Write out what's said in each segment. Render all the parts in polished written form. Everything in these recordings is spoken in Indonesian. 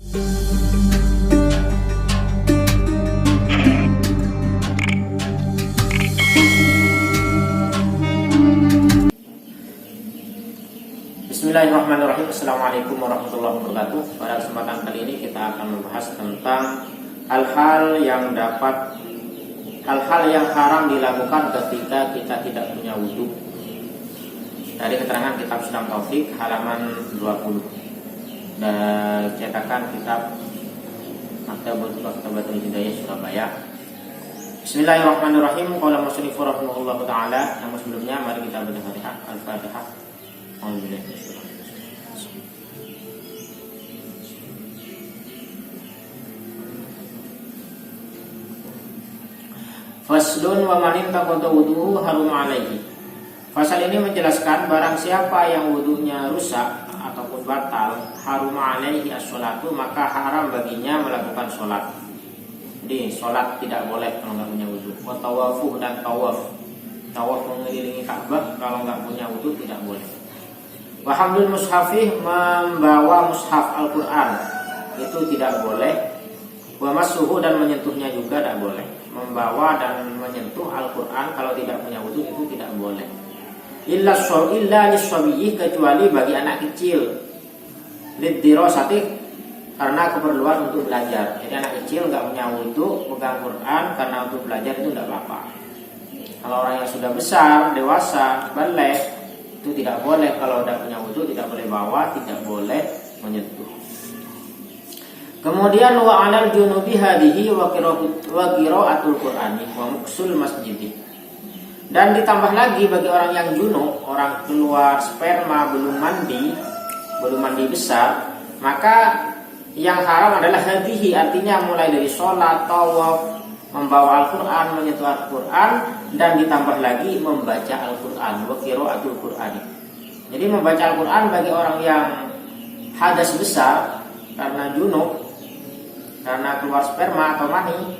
Bismillahirrahmanirrahim. Assalamualaikum warahmatullahi wabarakatuh. Pada kesempatan kali ini kita akan membahas tentang hal-hal yang haram dilakukan ketika kita tidak punya wudhu. Dari keterangan kitab Sulam Taufik halaman 20 dan cetakan kitab Maktabatul Hidayah Surabaya. Bismillahirrahmanirrahim. Qala musannifur rahimahullahu taala. Namun sebelumnya mari kita baca Al-Fatihah. Faslun wa man intaqada wudu'uhu harum alaihi. Fasal ini menjelaskan barang siapa yang wudunya rusak ataupun batal, harum alaihi as-sholatu, maka haram baginya melakukan sholat. Jadi sholat tidak boleh kalau nggak punya wudu. Wa tawafuh dan tawaf mengelilingi Ka'bah kalau nggak punya wudu tidak boleh. Wa hamlul mushafih, membawa mushaf Al-Quran itu tidak boleh. Wa masuhu, dan menyentuhnya juga tidak boleh. Membawa dan menyentuh Al-Quran kalau tidak punya wudu itu tidak boleh. Illa liswabiyih, kecuali bagi anak kecil. Liddirosati, karena keperluan untuk belajar. Jadi anak kecil nggak punya wudu pegang Quran karena untuk belajar itu tidak apa-apa. Kalau orang yang sudah besar, dewasa, balik, itu tidak boleh. Kalau sudah punya wudu tidak boleh bawa, tidak boleh menyentuh. Kemudian wa 'alal junubi hadihi wa qira'atul Qur'ani wa muksul masjidi. Dan ditambah lagi bagi orang yang junub, orang keluar sperma belum mandi besar, maka yang haram adalah hadihi, artinya mulai dari sholat, tawaf, membawa Al-Quran, menyentuh Al-Quran, dan ditambah lagi membaca Al-Quran wa qira'atul Qur'ani. Jadi membaca Al-Quran bagi orang yang hadas besar karena junub, karena keluar sperma atau mani,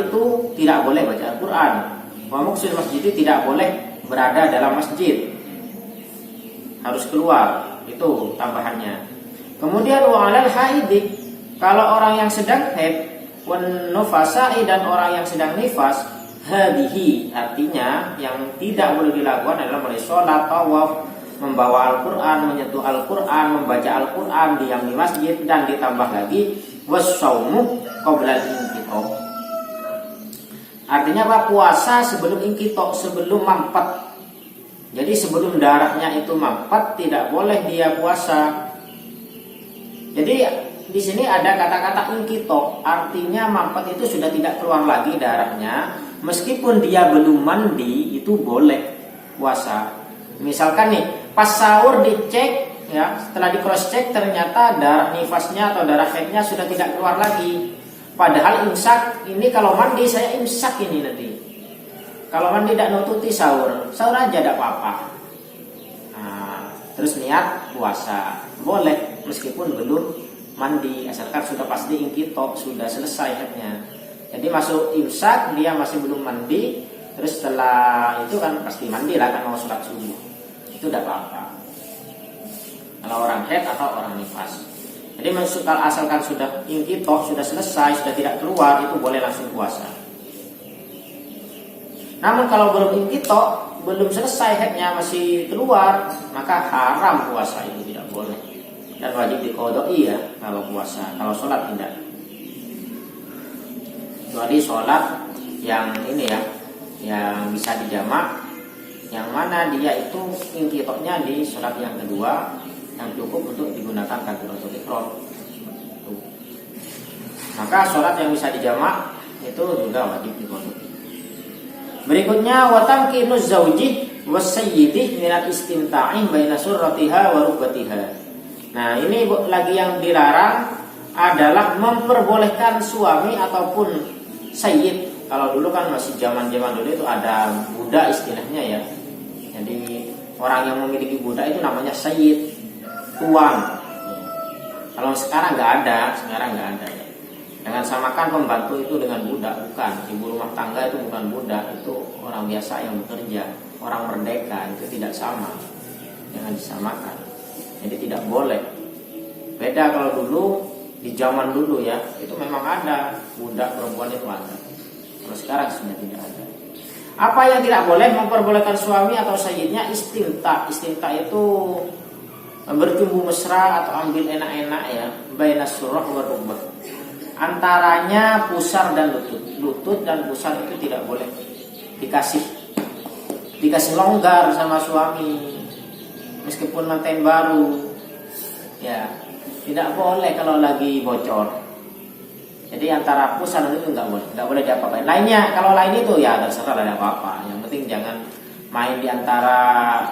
itu tidak boleh baca Al-Quran. Wa muksil masjid, tidak boleh berada dalam masjid, harus keluar, itu tambahannya. Kemudian wa 'alal haidi, kalau orang yang sedang haid, wan nufasai, dan orang yang sedang nifas, hadihi, artinya yang tidak boleh dilakukan adalah mulai sholat, tawaf, membawa Al-Quran, menyentuh Al-Quran, membaca Al-Quran, diam di masjid, dan ditambah lagi wassaumu qabla al-inqita'. Artinya apa? Puasa sebelum inqita', sebelum mampet. Jadi sebelum darahnya itu mampet tidak boleh dia puasa. Jadi di sini ada kata-kata inqita', artinya mampet itu sudah tidak keluar lagi darahnya, meskipun dia belum mandi itu boleh puasa. Misalkan nih, pas sahur dicek, ya, setelah di cross check ternyata darah nifasnya atau darah haidnya sudah tidak keluar lagi. Padahal imsak ini, kalau mandi saya imsak ini nanti. Kalau mandi tidak nututi sahur aja tidak apa-apa. Terus niat puasa boleh meskipun belum mandi, asalkan sudah pasti inqita', sudah selesai haidnya. Jadi masuk imsak dia masih belum mandi, terus setelah itu kan pasti mandi lah, kan mau sholat subuh, itu tidak apa-apa. Kalau orang haid atau orang nifas. Jadi kalau asalkan sudah inqita', sudah selesai, sudah tidak keluar, itu boleh langsung puasa. Namun kalau belum inqita', belum selesai haidnya masih keluar, maka haram puasa, itu tidak boleh. Dan wajib diqodoi ya kalau puasa. Kalau sholat tidak. Kecuali sholat yang ini ya, yang bisa dijamak, yang mana dia itu inqita'nya di sholat yang kedua, yang cukup untuk digunakan takbiratul ihram. Maka sholat yang bisa dijamak itu juga wajib diqodoi. Berikutnya wa tamkinu zauji wasayyidi minal istimta'i baina surratiha wa rukbatiha. Nah, ini lagi yang dilarang adalah memperbolehkan suami ataupun sayyid. Kalau dulu kan masih zaman-zaman dulu itu ada budak istilahnya ya. Jadi orang yang memiliki budak itu namanya sayyid, tuan. Kalau sekarang nggak ada ya. Jangan samakan pembantu itu dengan budak, bukan. Ibu rumah tangga itu bukan budak, itu orang biasa yang bekerja, orang merdeka, itu tidak sama. Jangan disamakan. Jadi tidak boleh. Beda kalau dulu Di zaman dulu ya, itu memang ada budak perempuan itu ada. Kalau sekarang sudah tidak ada. Apa yang tidak boleh memperbolehkan suami atau sayyidnya istimta. Istimta itu bertumbuh mesra atau ambil enak-enak ya, baina surah wa rukbah. Antaranya pusar dan lutut. Lutut dan pusar itu tidak boleh dikasih longgar sama suami. Meskipun manten baru ya, tidak boleh kalau lagi bocor. Jadi antara pusar itu nggak boleh diapa-apain. Lainnya, kalau lain itu ya terserah, ada apa-apa. Yang penting jangan main di antara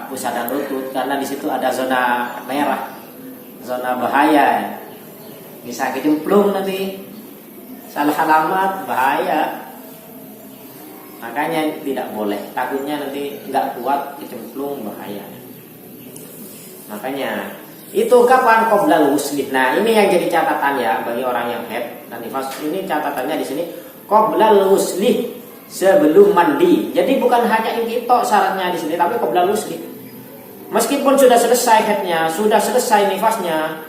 pusar dan lutut, karena di situ ada zona merah, zona bahaya. Bisa kecemplung nanti, salah alamat, bahaya. Makanya tidak boleh. Takutnya nanti nggak kuat, kecemplung, bahaya. Makanya itu kapan qoblal wuslih. Nah, ini yang jadi catatan ya bagi orang yang haid dan nifas. Ini catatannya di sini qoblal wuslih, sebelum mandi. Jadi bukan hanya itu syaratnya di sini, tapi qoblal wuslih. Meskipun sudah selesai haidnya, sudah selesai nifasnya,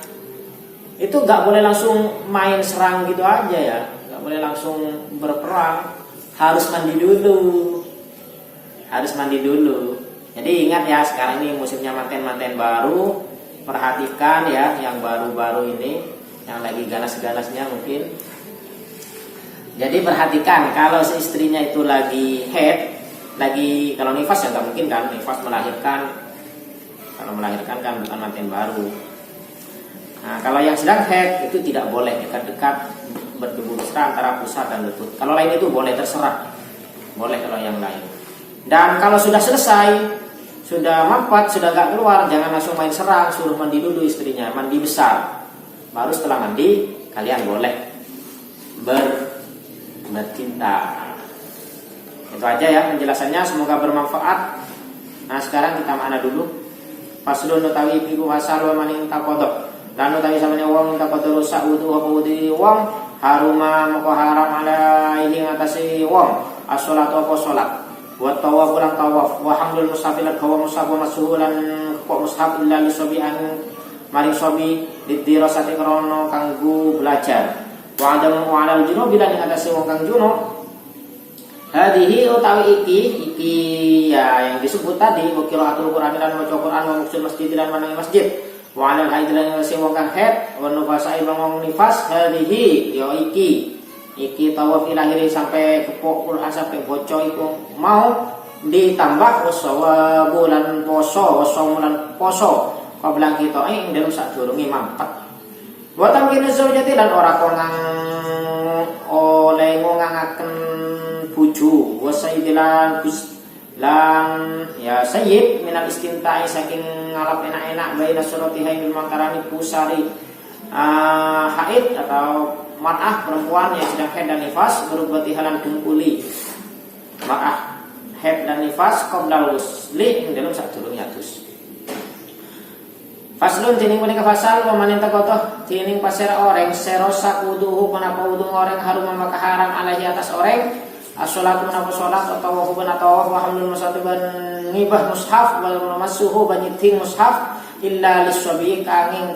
itu nggak boleh langsung main serang gitu aja ya, nggak boleh langsung berperang. Harus mandi dulu. Jadi ingat ya, sekarang ini musimnya manten baru. Perhatikan ya, yang baru-baru ini, yang lagi ganas-ganasnya mungkin. Jadi perhatikan, kalau si istrinya itu lagi haid, kalau nifas ya nggak mungkin kan, nifas melahirkan. Kalau melahirkan kan bukan manten baru. Nah, kalau yang sedang haid itu tidak boleh dekat-dekat berdebu mesra antara pusar dan lutut. Kalau lain itu boleh, terserah. Boleh kalau yang lain. Dan kalau sudah selesai, sudah mampat, sudah gak keluar, jangan langsung main serang, suruh mandi dulu istrinya, mandi besar. Baru setelah mandi, kalian boleh bercinta. Itu aja ya penjelasannya, semoga bermanfaat. Nah, sekarang kita makna dulu. Faslun utawi iku wasal wa maning taqadha. Lan utawi samane wong taqadha rusak wudu apa wudu wong haruma moko haram alaihi ngatasi wong as-sholatu apa salat. Wa tawaf lan tawaf wa hamdul mushafil kawa mushaf wa masuhulan kok mushaf illa lisabian maring sobi didirasati krono kanggo belajar. Wa adam wa alal junub lan ngatasi wong kang junub. Hadihi utawi iki ya yang disebut tadi qiraatul Qur'an lan maca Qur'an wa muksul masjid lan manang masjid. Wa alal haid lan ngatasi wong kang haid wa nufasai wong nifas. Hadihi ya iki tawaf ilahiri sampai kepok Quran sampai bocor itu mau ditambah wasawa bulan poso kablang kita dalam sadurunge mampet wa tamkinu zaujati lan ora kongang oleh ngangaken bojo wa sayyidilan lan ya sayyid minal istintai saking ngalap enak-enak baina suratiha bil makarani pusari haid atau mar'ah perempuan yang sedang haid dan nifas berubati halan dengkuli mar'ah haid dan nifas qoblal wusli ing dalam sadurunge atus. Faslun tining menika fasal wa man taqata tining pasera oreng serosak wuduhu menapa wudu oreng harum maka haram alaihi atas oreng as-sholatu menapa salat atau wa tawaf wa hamdul musatiban ngibah mushaf wal masuhu banyiting mushaf illa liswabi kanging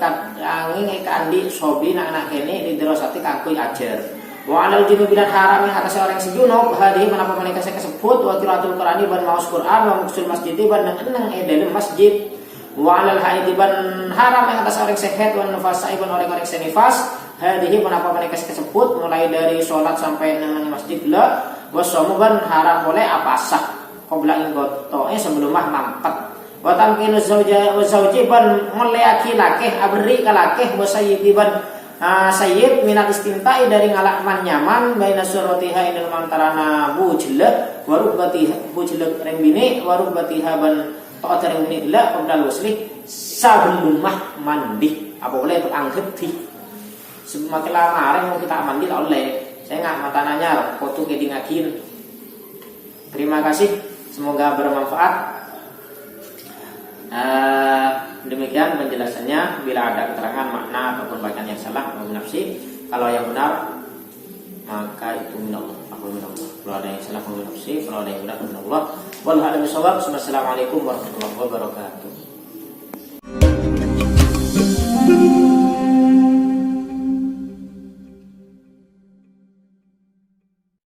kandi sobi anak kene diderosati kanggo ajar. Wa alal junubilan haram yang atas orang sejunub hadhi menapa menika kasebut wa qiraatul Qur'ani ban maos Qur'an wa muksul masjid ban nang dalam masjid. Wa alal haid ban haram yang atas orang sehat wa nufasai ban orang senifas hadhi menapa menika kasebut mulai dari salat sampai nang masjid la wa shamuban haram boleh apa sah qabla ing gotoe sebelum mampet. Wa tamkinu zawjiban ngeleaki lakeh abri kalakeh wa sayyidiban sayyid minal istintai dari ngalakman nyaman baina suratiha inal mantarana bujla wa rubatiha bujla reng bini wa rubatiha ban ta'at reng bini la qabdal wasli sebelum mandi apa boleh berangketi semakin lama reng kita mandi tak oleh saya nggak matananya foto kedingakin. Terima kasih, semoga bermanfaat. Demikian penjelasannya. Bila ada keterangan makna atau bacaan yang salah atau nafsi, kalau yang benar maka itu minallah. Aku minallah. Kalau ada yang salah aku nafsi, kalau ada yang benar minallah. Wallahu a'lam bishawab. Wassalamualaikum warahmatullahi wabarakatuh.